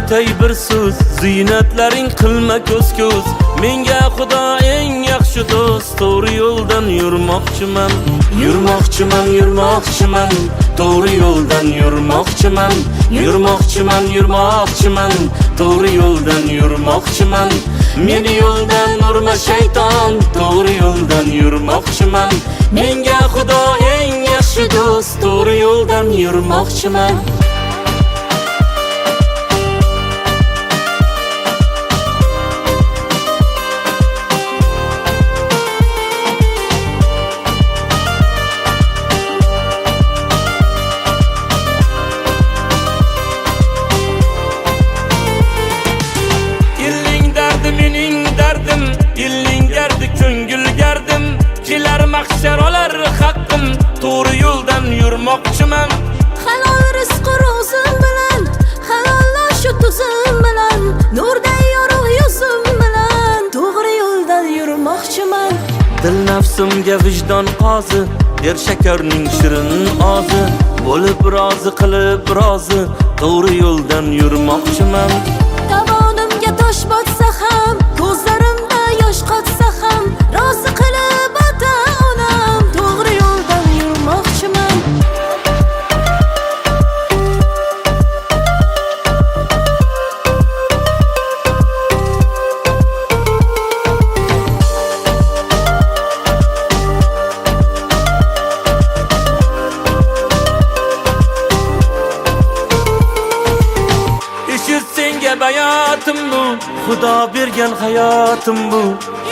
aytay bir so'z, ziynatlaring qilma ko'z-ko'z. Menga Xudo eng yaxshi do'st, to'g'ri yo'ldan yurmoqchiman. Yurmoqchiman, yurmoqchiman, to'g'ri yo'ldan yurmoqchiman. Yurmoqchiman, yurmoqchiman, to'g'ri yo'ldan yurmoqchiman. Meni yo'ldan urma shayton, to'g'ri yo'ldan yurmoqchiman. Menga Xudo eng yaxshi do'st, to'g'ri yo'ldan yurmoqchiman. Mahşer olar haqqim, to'g'ri yo'ldan yurmoqchiman. Halol rizq ro'zim bilan, halollar shu tuzim bilan, nurday yorug' yuzim bilan, to'g'ri yo'ldan yurmoqchiman. Dil nafsimga vijdon qozi, yer shakarning shirin ozi, bo'lib rozi qilib rozi, to'g'ri yo'ldan yurmoqchiman. Tovonimga tosh botsa ham, ko'zlarimda yosh qotsa ham, rozi qilib ota-onam, to'g'ri yo'ldan yurmoqchiman. Eshit senga bayotim bu, Xudo bergan hayotim bu.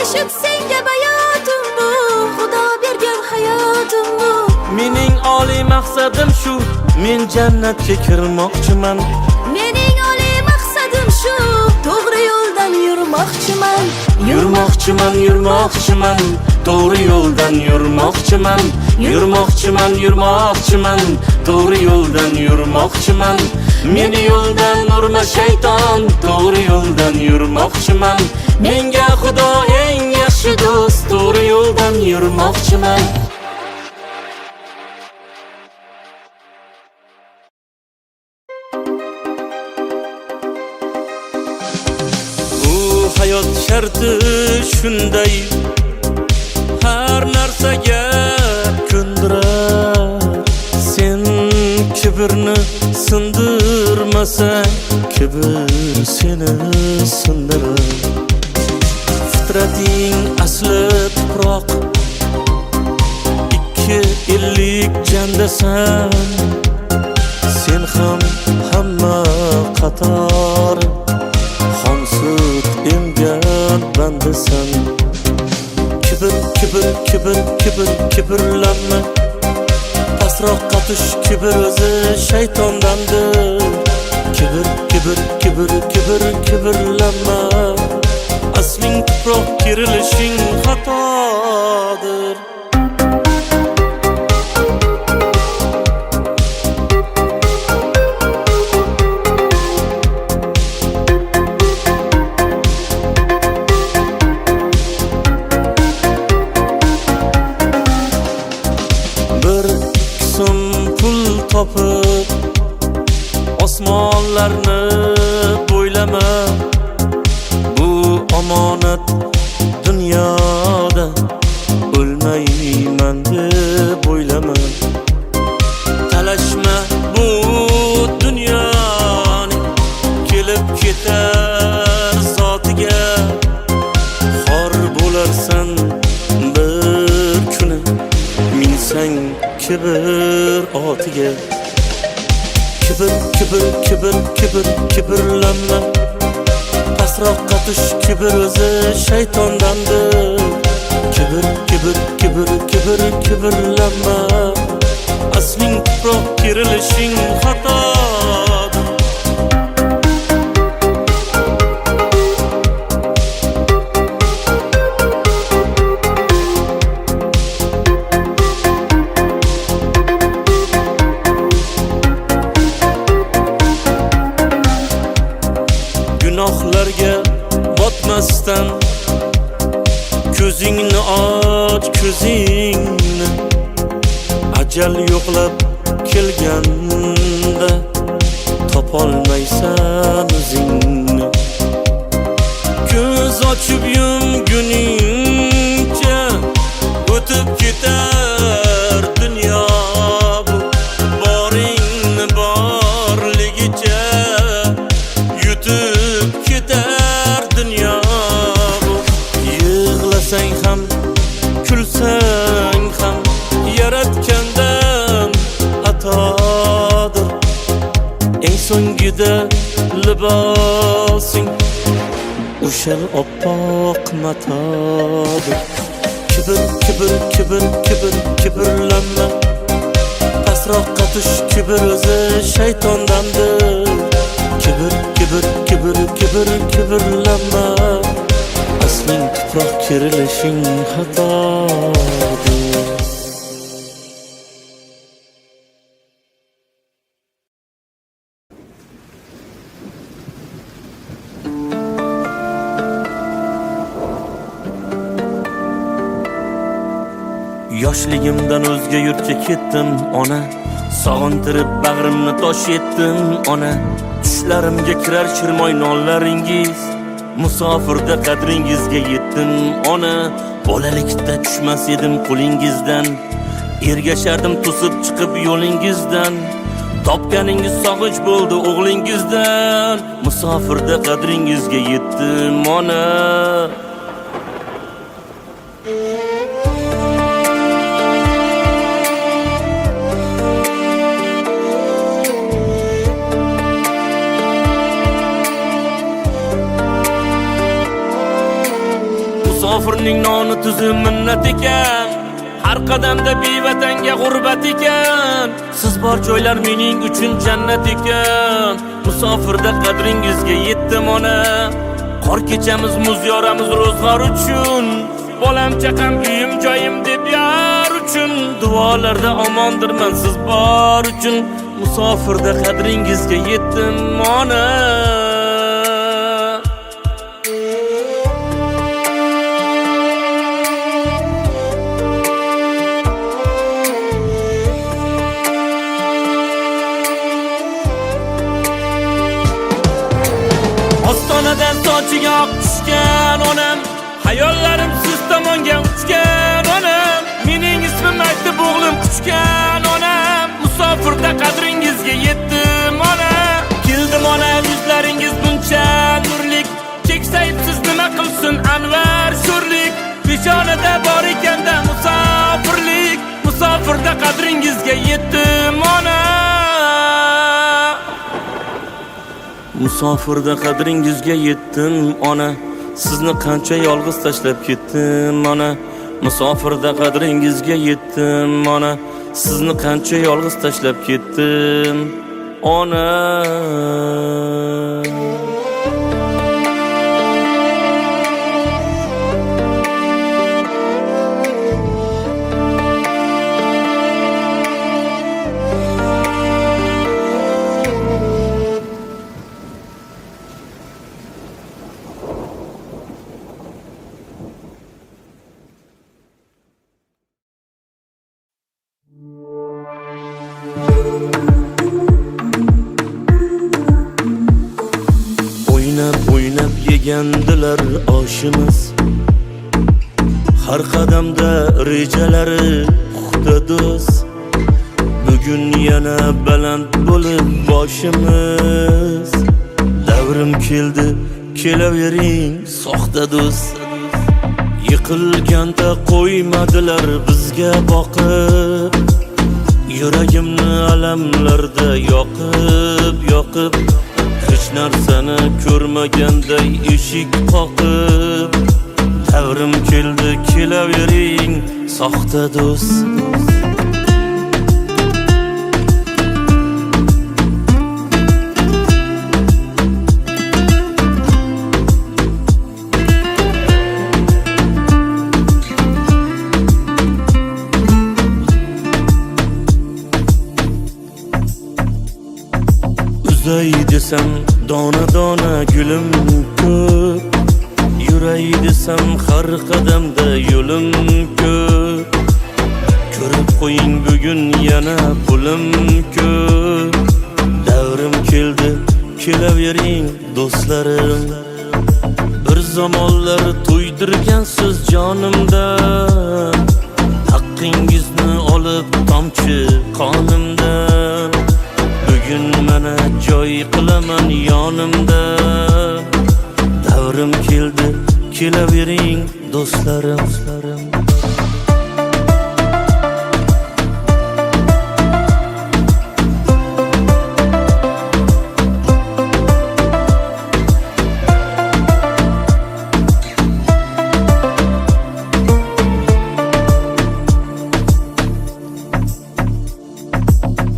Eshit senga bayotim bu, Xudo bergan hayotim bu. Mening oliy maqsadim shu, men jannatga kirmoqchiman. Mening oliy maqsadim shu, to'g'ri yo'ldan yurmoqchiman. Yurmoqchiman, yurmoqchiman, to'g'ri yo'ldan yurmoqchiman. Yurmoqchiman, yurmoqchiman, to'g'ri yo'ldan yurmoqchiman. Meni yo'ldan urma shayton, to'g'ri yo'ldan yurmoqchiman. Menga Xudo eng yaxshi do'st, to'g'ri yo'ldan yurmoqchiman. Bu hayot sharti shunday, har narsaga ko'ndirar. Sen kibrni sindirmasa, kibr seni sindirar. Fitrating asli tuproq, ikki ellik jandasan. Sen ham hamma qator, xomsut emgan bandasan. Kibr, kibr, kibr, kibr, kibrlanma. Pastroqqa tush, kibr o'zi shaytondandir. Kibr, kibr, kibr, kibr, kibrlanma. Asling tuproq, kirilishing xatodir. Bir qism pul topib, osmonlarni bo'ylama. Bu omonat dunyoda, o'lmayman deb o'ylama. Talashma bu dunyoni, kelib ketar zotiga. Xor bo'larsan bir kuni, minsang kibr otiga. Kibr, kibr, kibr, kibr, kibrlanma. Pastroqqa tush, kibr o'zi shaytondandir. Kibr, kibr, kibr, kibr, kibrlanma. Asling tuproq, kirilishing xatodir. Gunohlarga botmasdan, ko'zingni och, ko'zingni. Ajal yo'qlab kelganda, top topolmaysan o'zingni. Ko'z ochib yumguningcha o'tib ketar dunyo bu. Boringni borligicha yutib ketar dunyo bu. Yig'lasang ham kulsang ham yaratgandan atodir. Eng so'ngida libosing o'sha oppoq matodir. Kibrlanma, pastroqqa tush, kibr o'zi shaytondandir. Kibrlanma, asling tuproq kerilishing xatodir. Yoshligimdan o'zga yurtga ketdim ona, sog'intirib bag'rimni tosh etdim ona. Tushlarimga kirar shirmoy nonlaringiz, musofirda qadringizga yetdim ona. Bolalikda tushmas edim qo'lingizdan, ergashardim to'sib chiqib yo'lingizdan. Topganingiz sog'inch bo'ldi o'g'lingizdan, musofirda qadringizga yetdim ona. Musofirning noni tuzi minnat ekan, har qadamda bevatanga g'urbat ekan. Siz bor joylar mening uchun jannat ekan, musofirda qadringizga yetdim ona. Qor kechamiz, muz yoramiz ro'zg'or uchun, bolam chaqam uyim joyim deb yar uchun. Duolarda omondirman siz bor uchun, musofirda qadringizga yetdim ona. Ostonadan sochiga oq tushgan onam, hayollarim siz tomonga uchgan onam. Mening ismim aytib o'g'lim quchgan onam, musofirda qadringizga yetdim ona. Keldim ona, yuzlaringiz buncha nurlik, keksayib siz nima qilsin anvar sho'rlik. Peshonada bor ekanda musofirlik, musofirda qadringizga yetdim ona. Musofirda qadringizga yetdim ona. Sizni qancha yolg'iz tashlab ketdim ona. Musofirda qadringizga yetdim ona. Sizni qancha yolg'iz tashlab ketdim ona. O'ynab yegandilar oshimiz, har qadamda rejalari puxta do'st. Bugun yana baland bo'lib boshimiz, davrim keldi kelavering soxta do'st. Yiqilganda qo'ymadilar bizga boqib, yuragimni alamlarda yoqib hech narsani ko'rmaganday eshik qoqib. Davrim keldi kelavering soxta do'st. Uzay desam dona dona gulim ko'p, yuray desam har qadamda yo'lim ko'p. Ko'rib qo'ying bugun yana pulim ko'p, davrim keldi, kelavering do'stlarim. Bir zamonlar to'ydirgansiz jonimdan, haqqingizni olib tomchi qonimdan. Bugun mana joy qilaman yonimda. Davrim keldi, kelavering do'stlarim.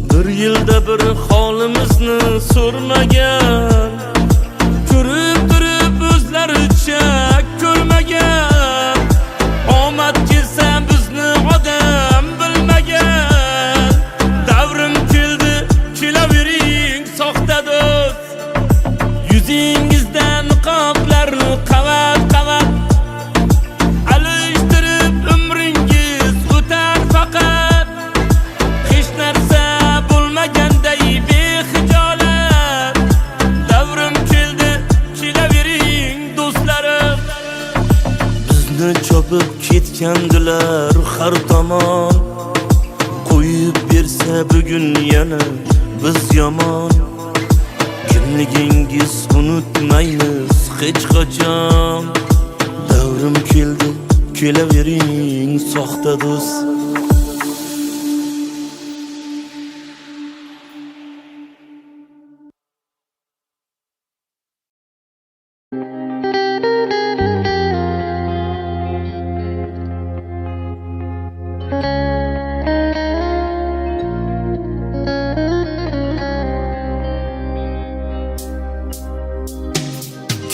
Bir yilda bir holimizni so'rmagan, ko'rib turib o'zlaricha ko'rmagan. Omad kelsa bizni odam bilmagan. Davrim keldi, kelavering soxta do'st. Yuzingizdan niqoblarni qavat-qavat alishtirib umringiz o'tar faqat. Hech narsa bo'lmaganday bexijolat. Davrim keldi, kelavering do'stlarim. Bizni chopib ketgandilar har tomon, qo'yib bersa bugun yana biz yomon. Kimligingiz unutmaymiz hech qachon. Davrim keldi, kelavering soxta do'st.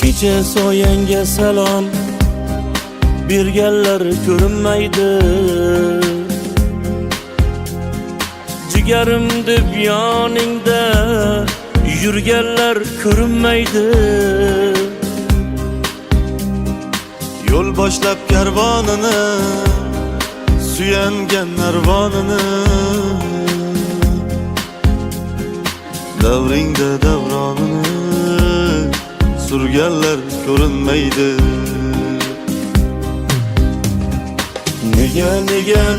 Kecha soyangga salom berganlar ko'rinmaydi. Jigarim deb yoningda yurganlar ko'rinmaydi. Yo'l boshlab karvonini, suyangan narvonini. Davringda davronini surganlar ko'rinmaydi.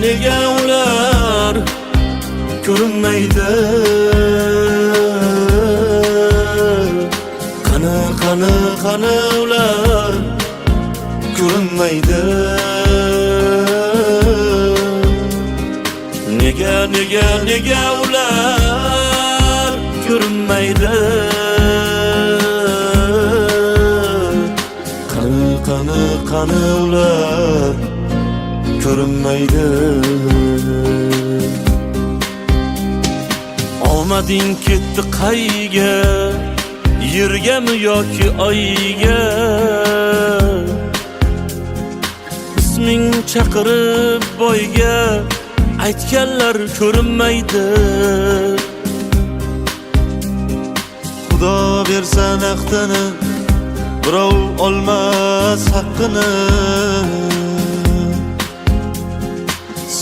Nega ular ko'rinmaydi? Qani ular ko'rinmaydi? Nega ular ko'rinmaydi? Qani ular ko'rinmaydi? Omading ketdi qayga, yergami yoki oyga? Isming chaqirib boyga aytganlar ko'rinmaydi. Xudo bersa naqdini, birov olmas haqqini.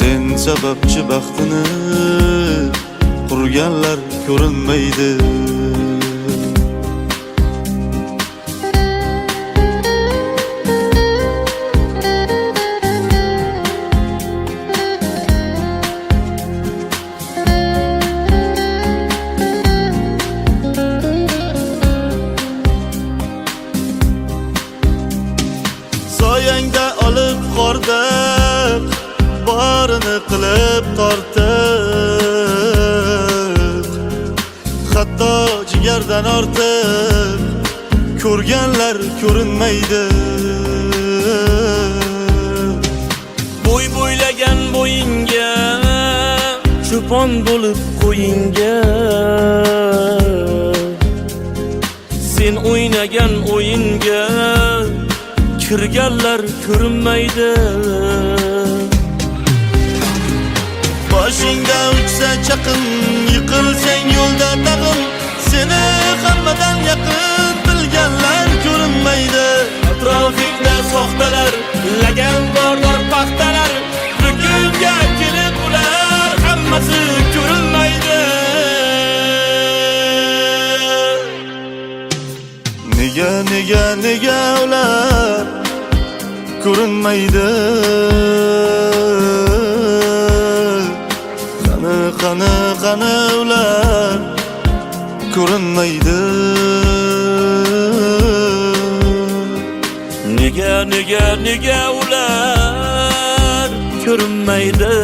Sen sababchi baxtini qurganlar ko'rinmaydi. Soyangda olib qordiq, barini qilib tortiq. Hatto jigardan ortiq ko'rganlar ko'rinmaydi. Bo'ylagan bo'yinga, cho'pon bo'lib qo'yinga. Sen o'ynagan o'yinga kirganlar ko'rinmaydi. Boshingda uchsa chaqin, yiqilsang yo'lda tag'in. Seni hammadan yaqin bilganlar ko'rinmaydi. Atrofingda soxtalar, lagan borlar paxtalar. Bugunga kelib ular hammasi ko'rinmaydi. nega ular ko'rinmaydi? Qani ular ko'rinmaydi? Nega ular ko'rinmaydi?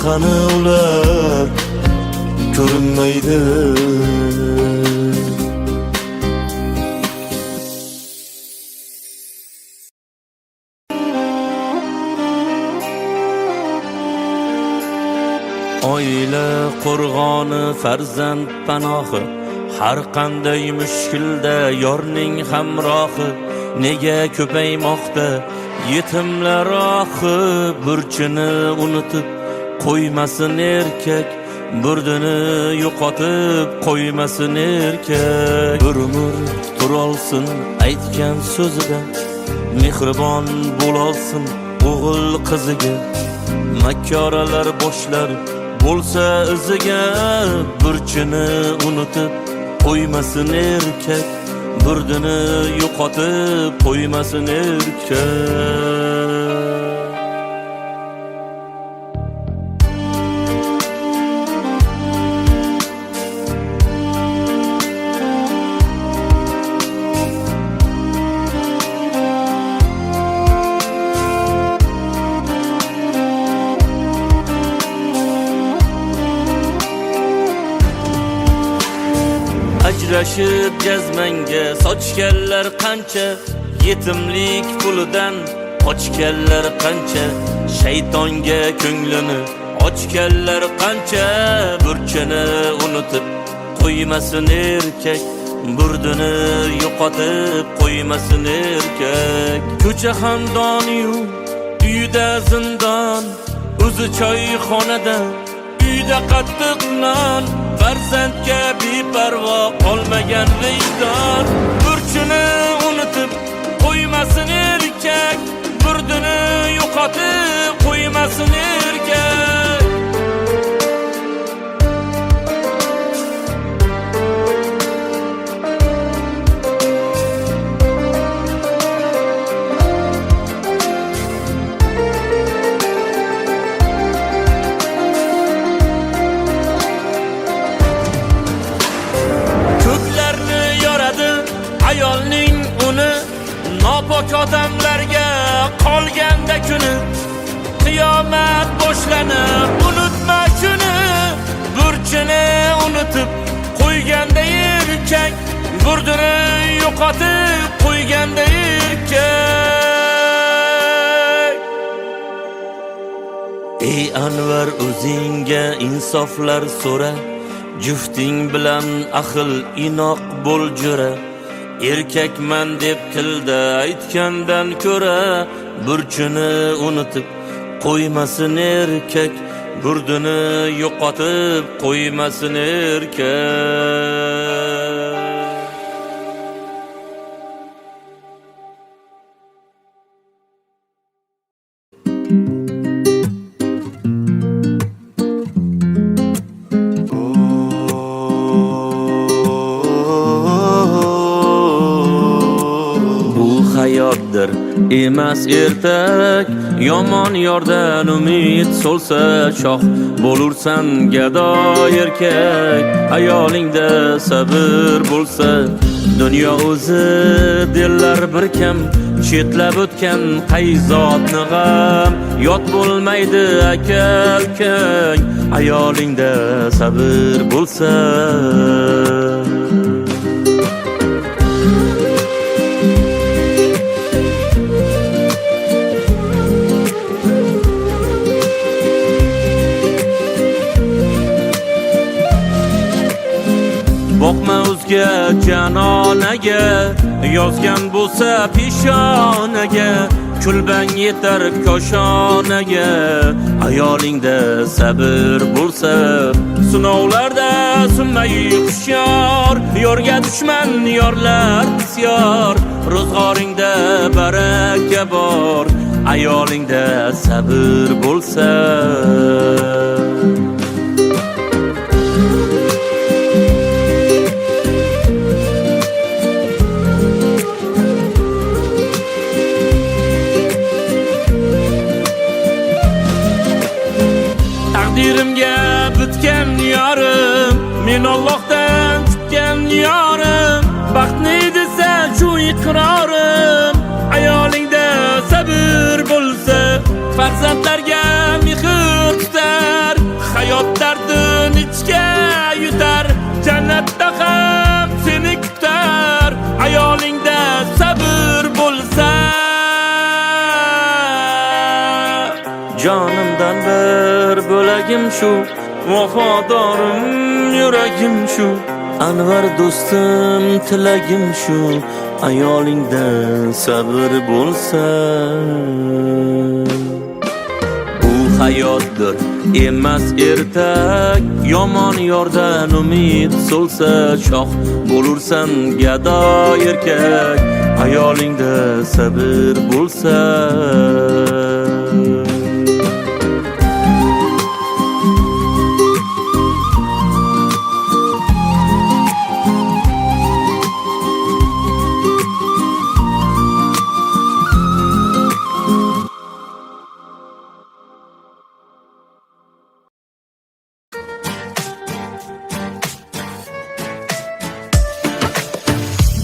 Qani ular ko'rinmaydi? Oila qo'rg'oni, farzand panohi, har qanday mushkulda yorning hamrohi. Nega ko'paymoqda yetimlar ohi? Burchini unutib qo'ymasin erkak, burdini yo'qotib qo'ymasin erkak. Bir umr turolsin aytgan so'zidan, mehribon bo'lolsin o'g'il qiziga. Makkoralar boshlar bo'lsa iziga, burchini unutib qo'ymasin erkak, burdini yo'qotib qo'ymasin erkak. Ajrashib jazmanga sochganlar qancha, yetimlik pulidan qochganlar qancha, shaytonga ko'nglini ochganlar qancha. Burchini unutib qo'ymasin erkak, burdini yo'qotib qo'ymasin erkak. Ko'cha ham doniyu uyda zindon, o'zi choyxonada uyda qattiq non. Farzandga beparvo qolmagan vijdon, burchini unutib qo'ymasin erkak, burdini yo'qotib qo'ymasin erkak. Ayolning uni nopok odamlarga qolganda kuni, qiyomat boshlanib unutma shuni. Burchini unutib qo'yganda erkak, burdini yo'qotib qo'yganda erkak. Ey Anvar, o'zingga insoflar so'ra, jufting bilan ahil inoq bo'l jo'ra. Erkakman deb tilda aytgandan ko'ra, burchini unutib qo'ymasin erkak, burdini yo'qotib qo'ymasin erkak. Emas ertak, yomon yordan umid so'lsa shoh bo'lursan gado erkak. Ayolingda sabr bo'lsa, dunyo o'zi dillar bir kam, chetlab o'tgan qayzotni g'am. Yot bo'lmaydi aka ukang, ayolingda sabr bo'lsa. Boqma o'zga janonaga, yozgan bo'lsa peshonaga, kulbang yetar koshonaga. Ayolingda sabr bo'lsa, sinovlarda sinmay hushyor. Yorga dushman yorlar bisyor, ro'zg'oringda baraka bor, ayolingda sabr bo'lsa. Allohdan chiqqan yorim, baxtli desa shu iqrorim. Ayolingda sabr bo'lsa, farzandlarga mehr tutar, hayot dardini ichga yutar, jannatda ham seni kutar. Ayolingda sabr bo'lsa, jonimdan bir bo'lagim shu, vafodorim yuragim shu, Anvar do'stim tilagim shu, ayolingda sabr bo'lsa. Bu hayotdir emas ertak, yomon yordan umid so'lsa, shoh bo'lursan gado erkak, ayolingda sabr bo'lsa.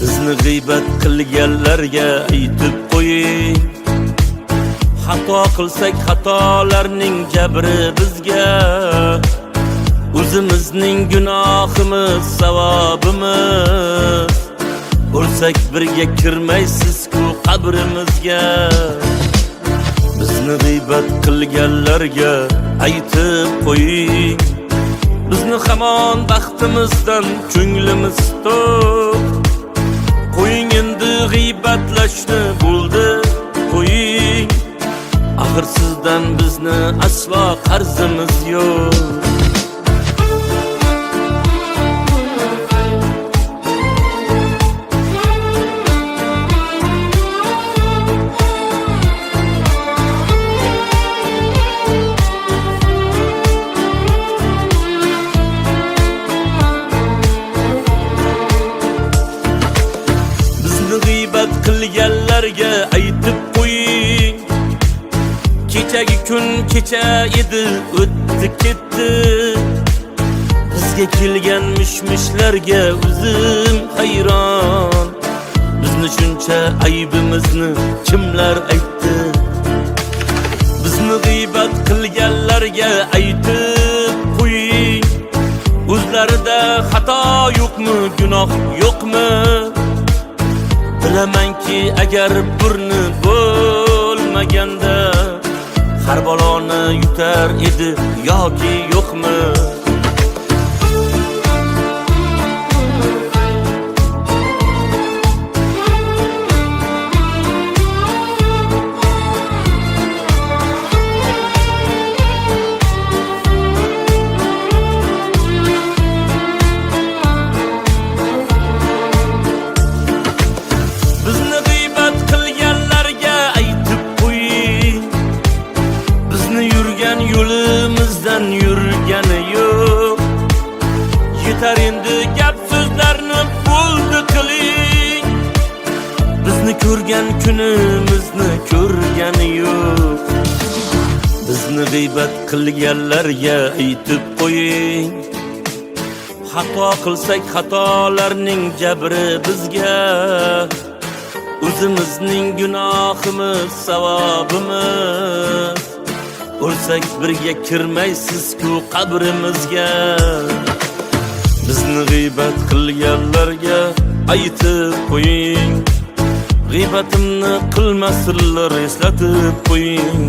Bizni g'iybat qilganlarga aytib qo'ying, xato qilsak xatolarning jabri bizga, o'zimizning gunohimiz savobimiz, o'lsak birga kirmaysiz-ku qabrimizga. Bizni g'iybat qilganlarga aytib qo'ying, bizni hamon baxtimizdan ko'nglimiz to'q. Qo'ying endi g'iybatlashni, bo'ldi qo'ying, axir sizdan bizni aslo qarzimiz yo'q. Qilganlarga aytib qo'ying, kechagi kun kecha edi, o'tdi ketdi. Bizga kelgan mishmishlarga o'zim hayron, bizni shuncha aybimizni kimlar aytdi? Bizni g'iybat qilganlarga aytib qo'ying, o'zlarida xato yo'qmi, gunoh yo'qmi? Bilamanki agar burni bo'lmaganda, har baloni yutar edi yoki yo'qmi? Yo'limizdan yurgani yo'q, yetar endi gap so'zlarni bo'ldi qiling. Bizni ko'rgan kunimizni ko'rgani yo'q. Bizni g'iybat qilganlarga aytib qo'ying, xato qilsak xatolarning jabri bizga, o'zimizning gunohimiz savobimiz, o'lsak birga kirmaysiz-ku qabrimizga. Bizni g'iybat qilganlarga aytib qo'ying, g'iybatimni qilmasinlar, eslatib qo'ying.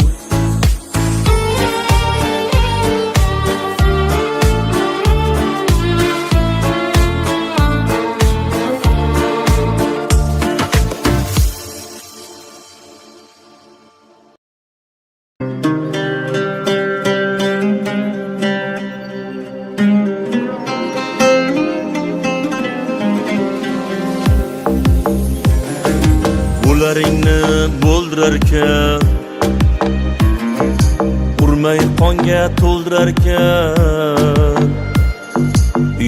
Yo'llaringni bo'ldirarkan, urmay qonga to'ldirarkan,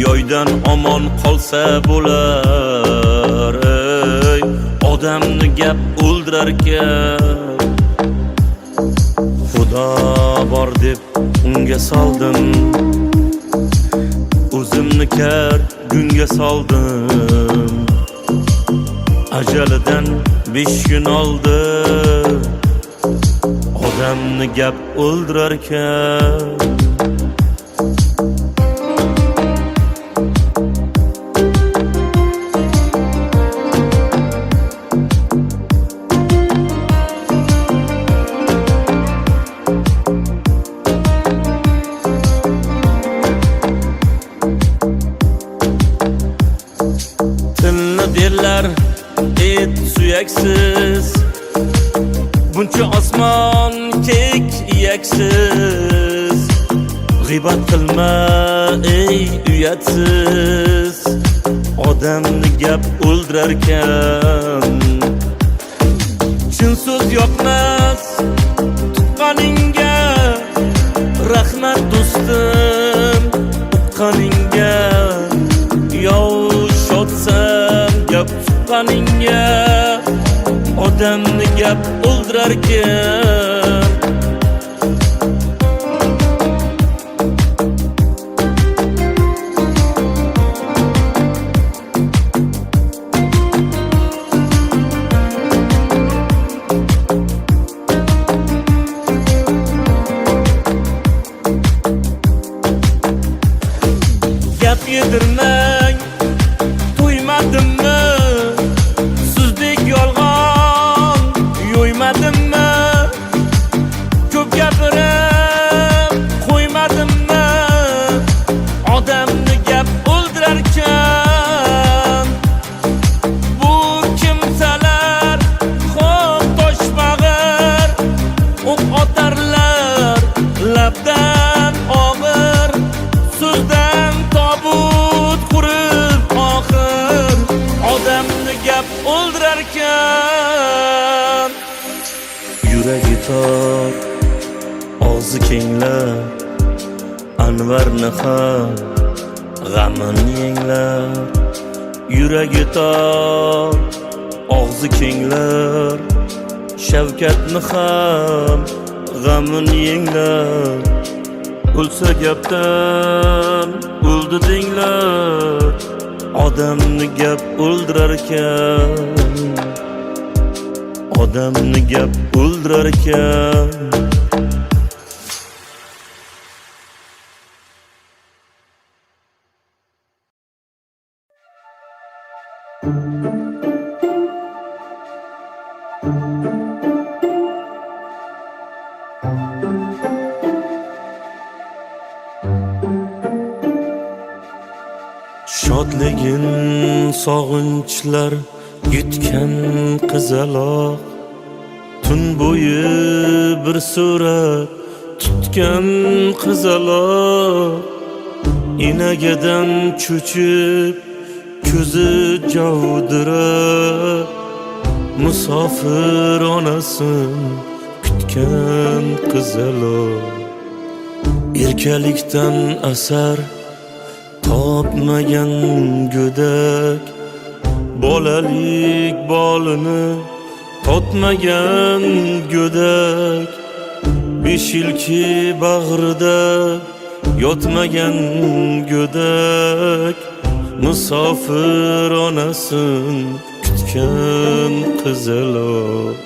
yoydan omon qolsa bo'lar, ey odamni gap o'ldirarkan. Xudo bor deb unga soldim, o'zi O'zimni kar gunga soldim. Ajalidan 5 kun oldin odamni gap o'ldirarkan. Tilni derlar et suyaksiz, buncha osmon kek iyaksiz. G'iybat qilma ey uyatsiz, odamni gap o'ldirarkan. Chin so'z yoqmas tuqqaningga, rahmat do'stim uqqaningga. Yov shodsan gap tuqqaningga, odamni gap o'ldirarkan. Gap yedirmang to'ymadimmi, sizdek yolg'on yo'ymadimmi, ko'p gapirib qo'ymadimmi, odamni gap o'ldirarkan. Bu kimsalar xo'p toshbag'ir, o'q otarlar labdan og'ir, so'zdan tobut qurib oxir, odamni gap o'ldirarkan. Yuragi tor, og'zi kenglar, Anvarni ham g'amini yenglar. Yuragi tor, og'zi kenglar, Shavkatni ham g'amini yenglar. O'lsa gapdan o'ldi denglar, odamni gap o'ldirarkan. Odamni gap o'ldirarkan. Shodligin sog'inchlar yutgan qizaloq, tun bo'yi bir surat tutgan qizaloq. Inagadan cho'chib ko'zi javdirab, musofir onasin kutgan qizaloq. Erkalikdan asar topmagan go'dak, bolalik bolini totmagan go'dak. 5 yilki bag'rida yotmagan go'dak, musofir onasin kutgan qizaloq.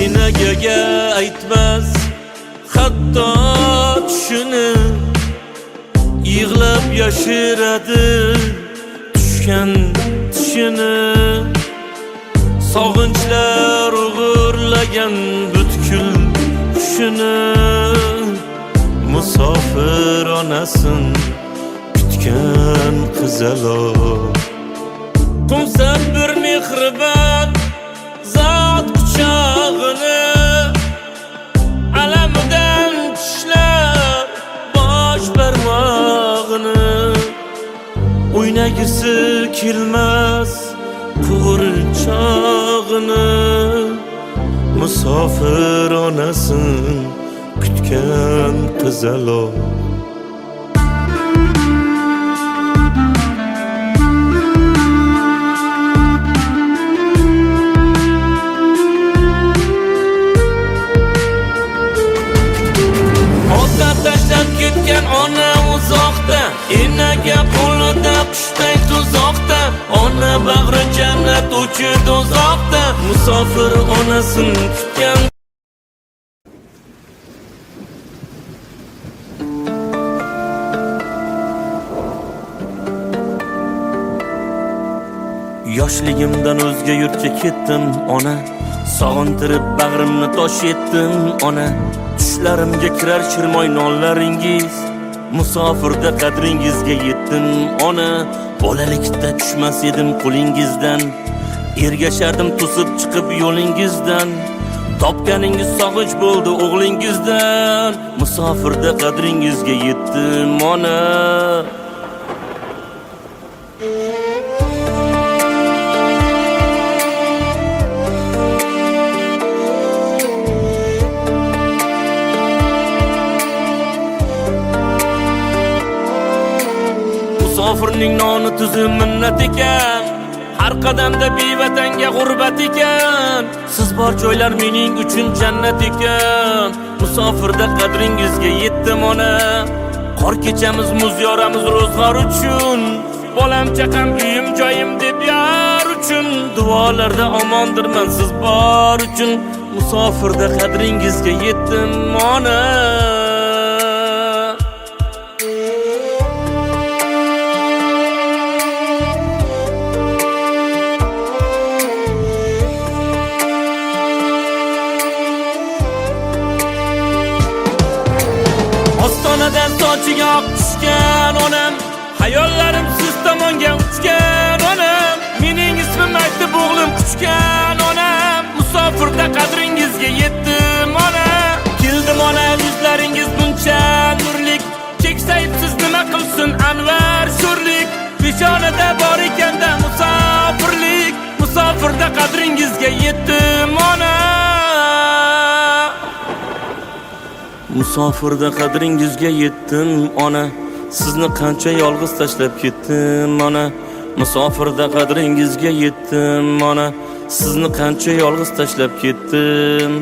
Inagaga aytmas hatto tushini, yig'lab yashiradi tushgan tushini. Sog'inchlar o'g'irlagan butkul hushini, musofir onasin kutgan qizaloq. Qo'msab bir mehribon zot quchog'ini, alamidan tishlab bosh barmog'ini. O'ynagisi kelmas Kıvırcağını musafir onasin kutgan qizaloq. Ota tashlab ketgan ona uzoqda, enaga qo'lida qushday tuzoqda, ona bag'ri jannat uchi do'zaxda, musofir onasin kutgan. Yoshligimdan o'zga yurtga ketdim ona, sog'intirib bag'rimni tosh etdim ona. Tushlarimga kirar shirmoy nonlaringiz, musofirda qadringizga yetdim ona. Bolalikda tushmas edim qo'lingizdan, ergashardim to'sib chiqib yo'lingizdan. Topganingiz sog'inch bo'ldi o'g'lingizdan, musofirda qadringizga yetdim ona. Musofirning noni tuzi minnat ekan, har qadamda bevatanga g'urbat ekan. Siz bor joylar mening uchun jannat ekan, musofirda qadringizga yetdim ona. Qor kechamiz muz yoramiz ro'zg'or uchun, bolam chaqam uyim joyim deb yar uchun. Duolarda omondirman siz bor uchun, musofirda qadringizga yetdim ona. Ostonadan sochiga oq tushgan onam, hayollarim siz tomonga uchgan onam. Mening ismim aytib o'g'lim quchgan onam, musofirda qadringizga yetdim ona. Keldim ona, yuzlaringiz buncha nurlik, keksayib siz nima qilsin anvar sho'rlik. Peshonada bor ekanda musofirlik, musofirda qadringizga yetdim ona. Musofirda qadringizga yetdim ona. Sizni qancha yolg'iz tashlab ketdim ona. Musofirda qadringizga yetdim ona. Sizni qancha yolg'iz tashlab ketdim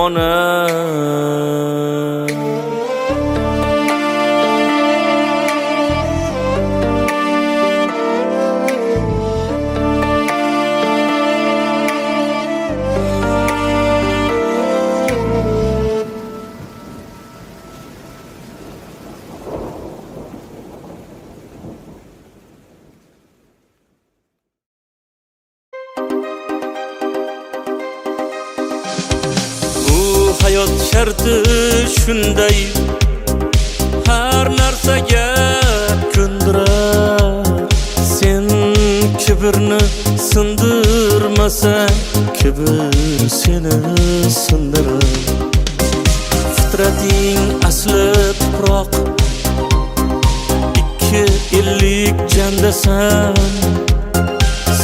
ona. Hayot sharti shunday, har narsaga ko'ndirar. Sen kibrni sindirmasa, kibr seni sindirar. Fitrating asli tuproq, ikki ellik jandasan.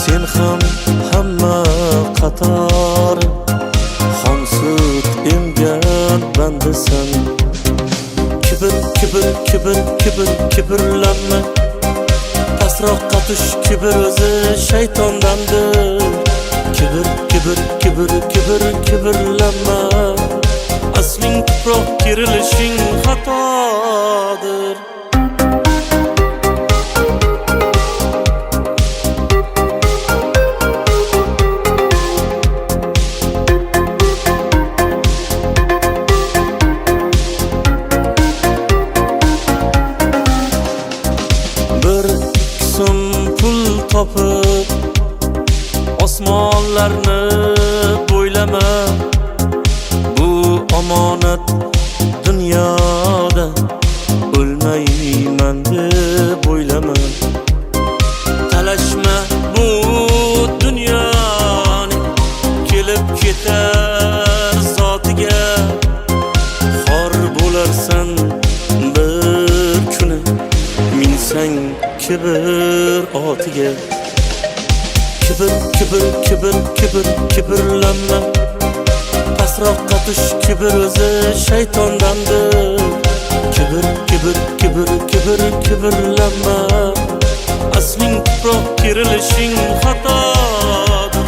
Sen ham hamma qator, xomsut emgan bandasan. Kibr, kibr, kibr, kibr, kibrlanma. Pastroqqa tush, kibr o'zi shaytondandir. Kibr, kibr, kibr, kibr, kibrlanma. Asling tuproq, kerilishing xatodir. Topib osmonlarni bo'ylama. Bu omonat dunyoda, o'lmayman deb o'ylama. Talashma bu dunyoni, kelib ketar zotiga. Xor bo'larsan bir kuni, minsang kibr otiga. kibrlanma. Pasroqqa tush, kibr o'zi shaytondandir. Kibrlanma. Asling tuproq kerilishing xatodir.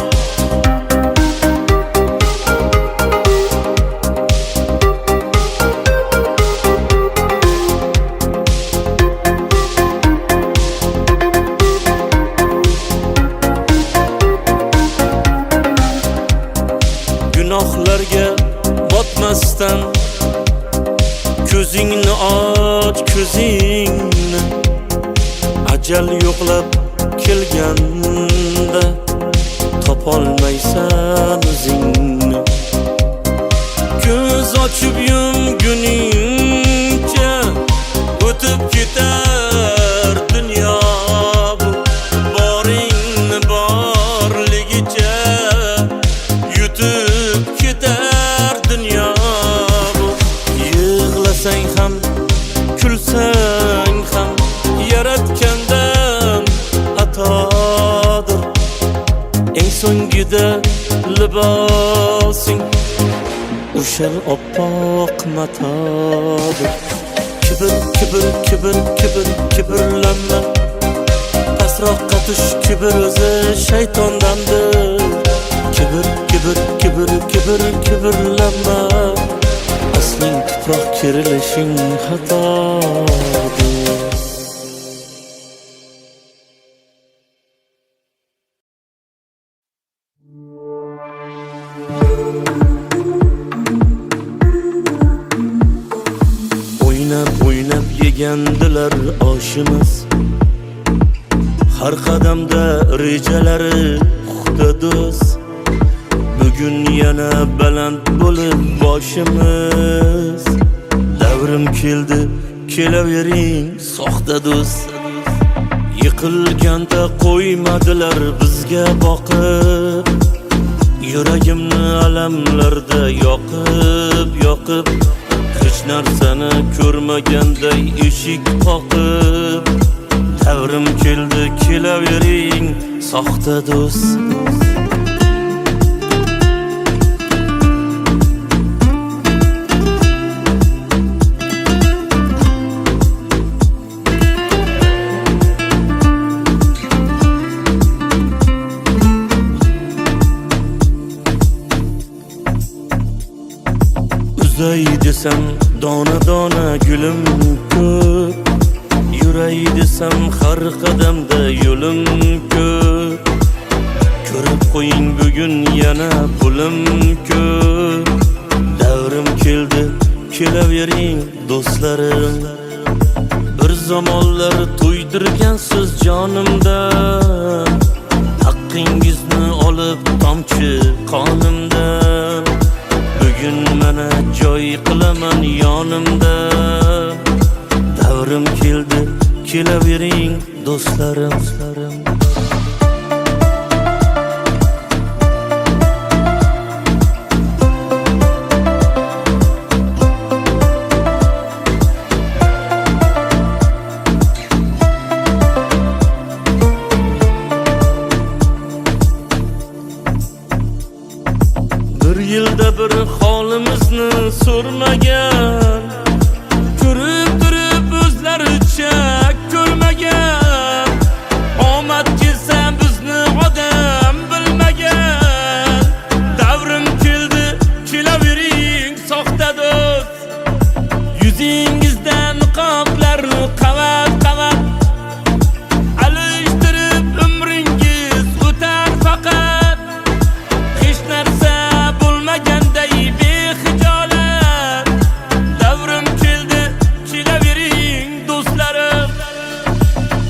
Gunohlarga botmasdan ko'zingni och, ko'zingni. Ajal yo'qlab kelganda topolmaysan o'zingni. Ko'z ochib yumguningcha o'tib ketar dunyo bu. Boringni borligicha yutib ketar dunyo bu. Yig'lasang ham, kulsang ham yaratgandan atodir. Eng so'ngida libosing o'sha oppoq matodir. Kibrlanma. Pasroqqa tush, kibr o'zi shaytondandir. Kibrlanma. Asling tuproq kerilishing xatodir. O'ynab yegandilar oshimiz. Har qadamda rejalari puxta do'st. Bugun yana baland bo'lib boshimiz. Davrim keldi, kelavering soxta do'st. Yiqilganda qo'ymadilar bizga boqib. Yuragimni alamlarda yoqib hech narsani ko'rmaganday eshik qoqib. Davrim keldi, kelavering soxta do'st. Uzay desam dona gulim ko'p. Yuray desam har qadamda yo'lim ko'p. Ko'rib qo'ying bugun yana pulim ko'p. Davrim keldi, kelavering do'stlarim. Bir zamonlar to'ydirgansiz jonimdan. Haqqingizni olib tomchi qonimdan. Bugun mana joy qilaman yonimda. Davrim keldi, kelavering do'stlarim. Bir yilda bir holimizni so'rmagan. Ko'rib turib o'zlaricha ko'rmagan. Omad kelsa bizni odam bilmagan. Davrim keldi, kelavering soxta do'st. Yuzingizdan niqoblarni qavat alishtirib umringiz o'tar faqat. Hech narsa bo'lmaganday bexijolat. Davrim keldi, kelavering do'stlarim.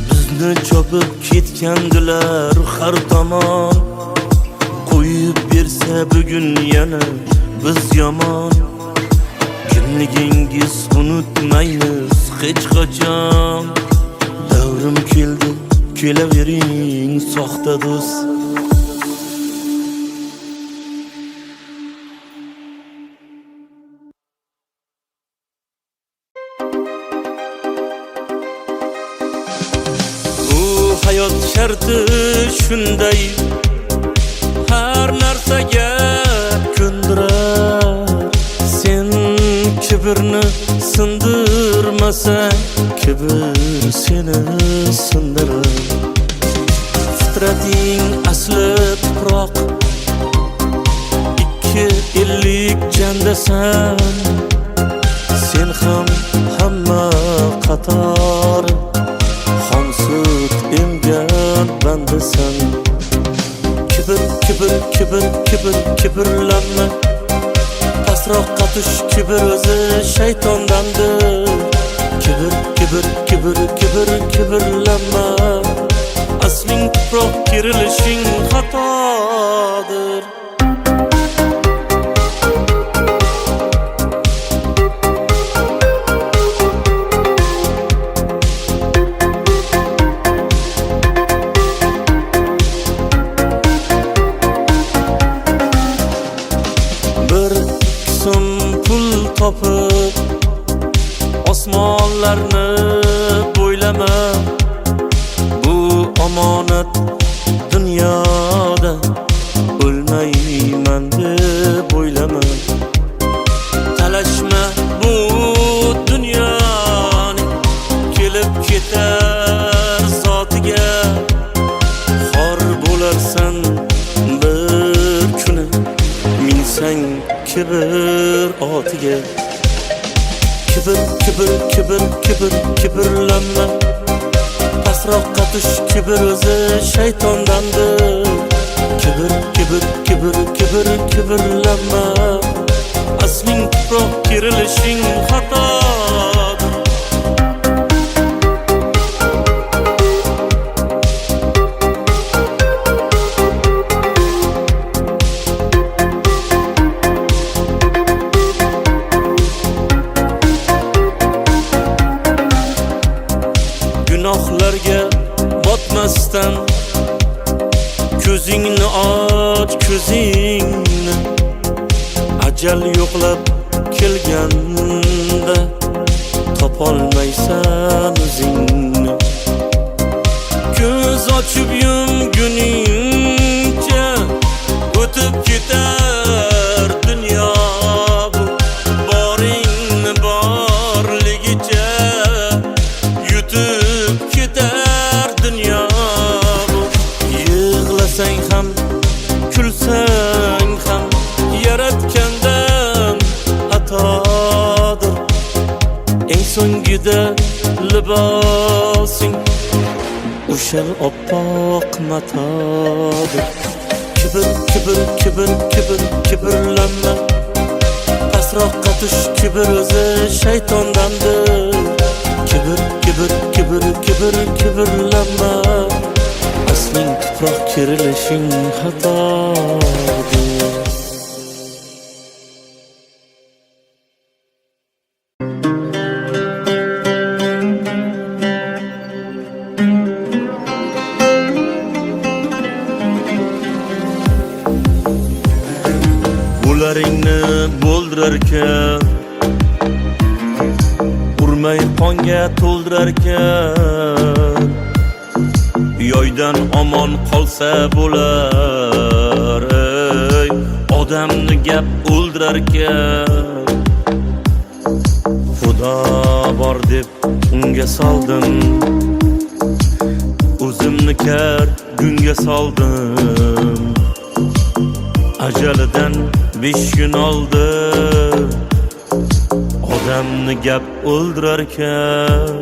Bizni chopib ketgandilar har tomon. Qo'yib bersa bugun yana biz yomon. Kimligingiz unutmaymiz hech qachon. Davrim keldi, kelavering soxta do'st. hayot sharti shunday, har narsaga ko'ndirar. Sen kibrni sindirmasang, kibr seni sindirar. Fitrating asli tuproq, ikki ellik jandasan. Sen ham hamma qatori xon sut emgan bandasan. Kibr, kibr, kibr, kibr, kibrlanma. Pastroqqa tush, kibr o'zi shaytondandir. Kibr, kibr, kibr, kibr, kibrlanma. Asling tuproq, kirilishing xatodir. Topib osmonlarni bo'ylama. Bu omonat dunyoda o'lmayman deb o'ylama. Talashma bu dunyoning kelib ketar zotiga. Xor bo'larsan bir kuni, minsang kibr otiga. Kibr, kibr, kibr, kibr, kibrlanma. Pastroqqa tush, kibr o'zi shaytondandir. Kibr, kibr, kibr, kibr, kibrlanma. Asling tuproq, kirilishing xatodir. Gunohlarga botmasdan ko'zingni och, ko'zingni. Ajal yo'qlab kelganda topolmaysan o'zingni. Ko'z ochib yumguningcha o'tib ketar dunyo bu. Boringni borligicha yutib ketar dunyo bu. Yig'lasang ham, kulsang ham yaratgandan xatodir. Eng so'ngida libosing o'sha oppoq matodir. Kibr, kibr, kibr, kibr, kibrlanma. Pastroqqa tush, kibr o'zi shaytondandir. Kibr, kibr, kibr, kibr, kibrlanma. Asling tuproq, kirilishing xatodir. Bularingni bo'ldirarkan, urmay qonga to'ldirarkan. Yoydan omon qolsa bo'lar, ey odamni gap o'ldirarkan. Xudo bor deb unga soldim, o'zimni kar gunga soldim. Ajalidan 5 kun oldi, odamni gap o'ldirarkan.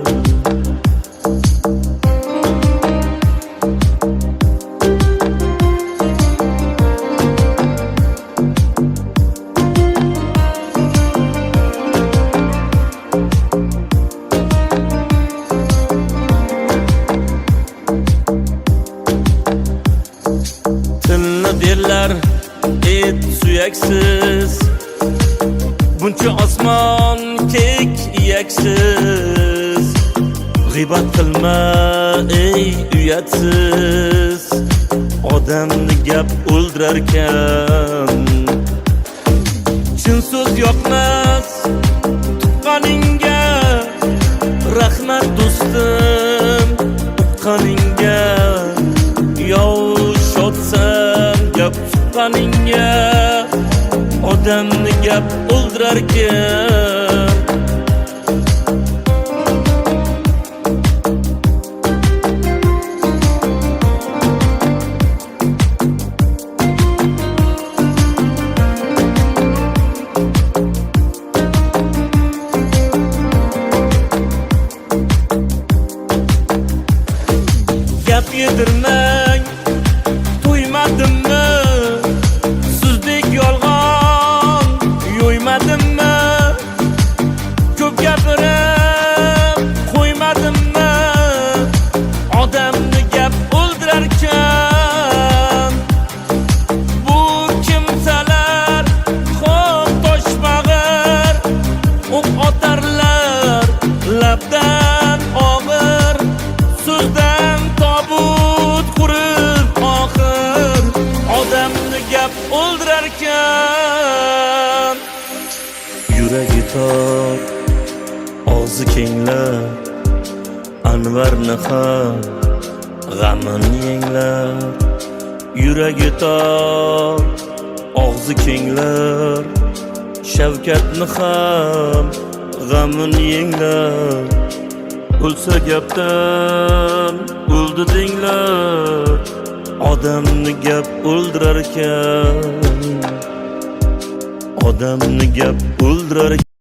Tilni derlar et suyaksiz, buncha osmon kek iyaksiz. G'ibat qilma ey uyatsiz, odamni gap o'ldirarkan. Chin so'z yoqmas tuqqaningga, rahmat do'stim uqqaningga. gap o'ldirarkan. Gap yedirmang, to'ymadimmi? Sizdek yolg'on yo'ymadimmi? Ko'p gapirib qo'ymadimmi? Odamni gap o'ldirarkan. Bu kimsalar xo'p toshbag'ir, o'q otarlar labdan og'ir, so'zdan tobut qurib oxir. Odamni gap o'ldirarkan. Yuragi tor, og'zi kenglar, Anvarni ham g'amini yenglar. Yuragi tor, og'zi kenglar, Shavkatni ham g'amini yenglar. O'lsa gapdan o'ldi denglar. Odamni gap o'ldirarkan. Odamni gap o'ldirarkan.